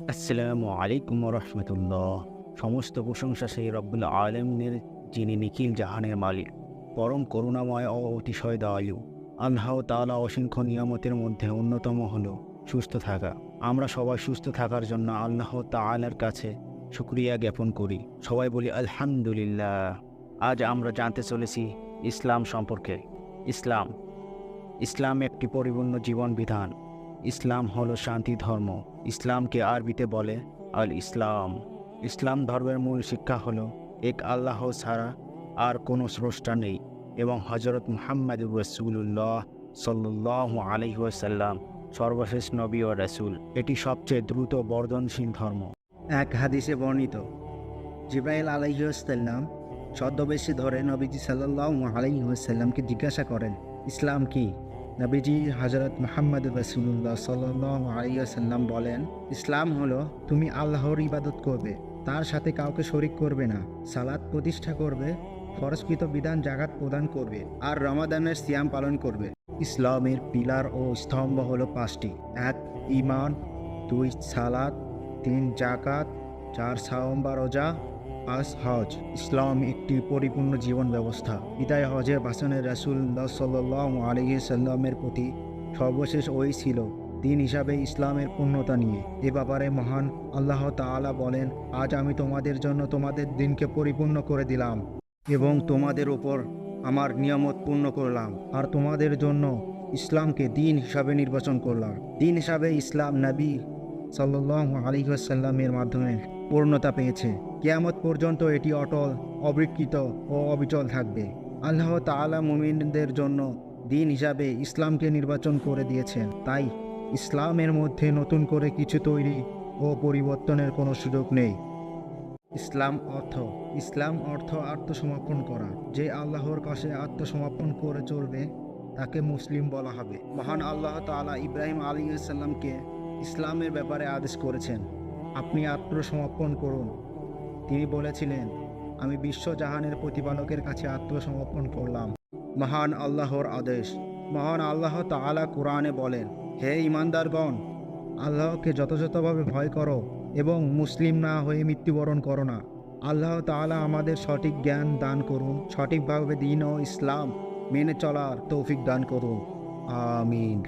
আসসালামু আলাইকুম রহমতুল্লাহ। সমস্ত প্রশংসা সেই রব্বুল আলমিনের, যিনি নিখিল জাহানের মালিক, পরম করুণাময় ও অতিশয় দয়ালু। আল্লাহ তাআলা অসংখ্য নিয়ামতের মধ্যে অন্যতম হল সুস্থ থাকা। আমরা সবাই সুস্থ থাকার জন্য আল্লাহ তাআলার কাছে শুকরিয়া জ্ঞাপন করি। সবাই বলি আলহামদুলিল্লাহ। আজ আমরা জানতে চলেছি ইসলাম সম্পর্কে। ইসলাম ইসলাম একটি পরিপূর্ণ জীবন বিধান। ইসলাম হলো শান্তি ধর্ম। ইসলামকে আরবিতে বলে আল ইসলাম। ইসলাম ধর্মের মূল শিক্ষা হলো এক আল্লাহ ছাড়া আর কোনো স্রষ্টা নেই এবং হজরত মুহাম্মদুর রাসূলুল্লাহ সাল্লাল্লাহু আলাইহি ওয়াসাল্লাম সর্বশেষ নবী ও রাসূল। এটি সবচেয়ে দ্রুত বর্ধনশীল ধর্ম। এক হাদিসে বর্ণিত, জিব্রাইল আলাইহিসসালাম ছদ্মবেশে ধরে নবীজি সাল্লাল্লাহু আলাইহি ওয়াসাল্লামকে জিজ্ঞাসা করেন, ইসলাম কি? নবীজি হযরত মুহাম্মদ রাসূলুল্লাহ সাল্লাল্লাহু আলাইহি ওয়াসাল্লাম বলেন, ইসলাম হলো তুমি আল্লাহর ইবাদত করবে, তার সাথে কাউকে শরিক করবে না, সালাত প্রতিষ্ঠা করবে, ফরজকৃত বিধান জাকাত প্রদান করবে, আর রমাদানের সিয়াম পালন করবে। ইসলামের পিলার ও স্তম্ভ হলো পাঁচটি: ১ ঈমান, ২ সালাত, ৩ জাকাত, ৪ সাওম বা রোজা, ৫ হজ। ইসলাম একটি পরিপূর্ণ জীবন ব্যবস্থা। বিদায় হজের ভাষণে রাসূলুল্লাহ সাল্লাল্লাহু আলাইহি সাল্লামের প্রতি সর্বশেষ ওই ছিল দিন হিসাবে ইসলামের পূর্ণতা নিয়ে। এ ব্যাপারে মহান আল্লাহ তাআলা বলেন, আজ আমি তোমাদের জন্য তোমাদের দিনকে পরিপূর্ণ করে দিলাম এবং তোমাদের ওপর আমার নিয়ামত পূর্ণ করলাম, আর তোমাদের জন্য ইসলামকে দিন হিসাবে নির্বাচন করলাম। দিন হিসাবে ইসলাম নবী সাল্লাল্লাহু আলাইহি ওয়াসাল্লামের মাধ্যমে পূর্ণতা পেয়েছে। কিয়ামত পর্যন্ত এটি অটল, অবিকৃত ও অবিচল থাকবে। আল্লাহ তাআলা মুমিনদের জন্য দিন হিসাবে ইসলামকে নির্বাচন করে দিয়েছেন। তাই ইসলামের মধ্যে নতুন করে কিছু তৈরি ও পরিবর্তনের কোনো সুযোগ নেই। ইসলাম অর্থ আত্মসমর্পণ করা। যে আল্লাহর কাছে আত্মসমর্পণ করে চলবে তাকে মুসলিম বলা হবে। মহান আল্লাহ তাআলা ইব্রাহিম আলাইহিস সালামকে ইসলামের ব্যাপারে আদেশ করেছেন, আপনি আত্মসমর্পণ করুন। তিনি বলেছিলেন, আমি বিশ্বজাহানের প্রতিপালকের কাছে আত্মসমর্পণ করলাম। মহান আল্লাহর আদেশ। মহান আল্লাহ তাআলা কুরআনে বলেন, হে ঈমানদারগণ, আল্লাহকে যথাযথভাবে ভয় করো এবং মুসলিম না হয়ে মৃত্যুবরণ করো না। আল্লাহ তাআলা আমাদের সঠিক জ্ঞান দান করুন, সঠিকভাবে দ্বীন ও ইসলাম মেনে চলার তৌফিক দান করুন। আমিন।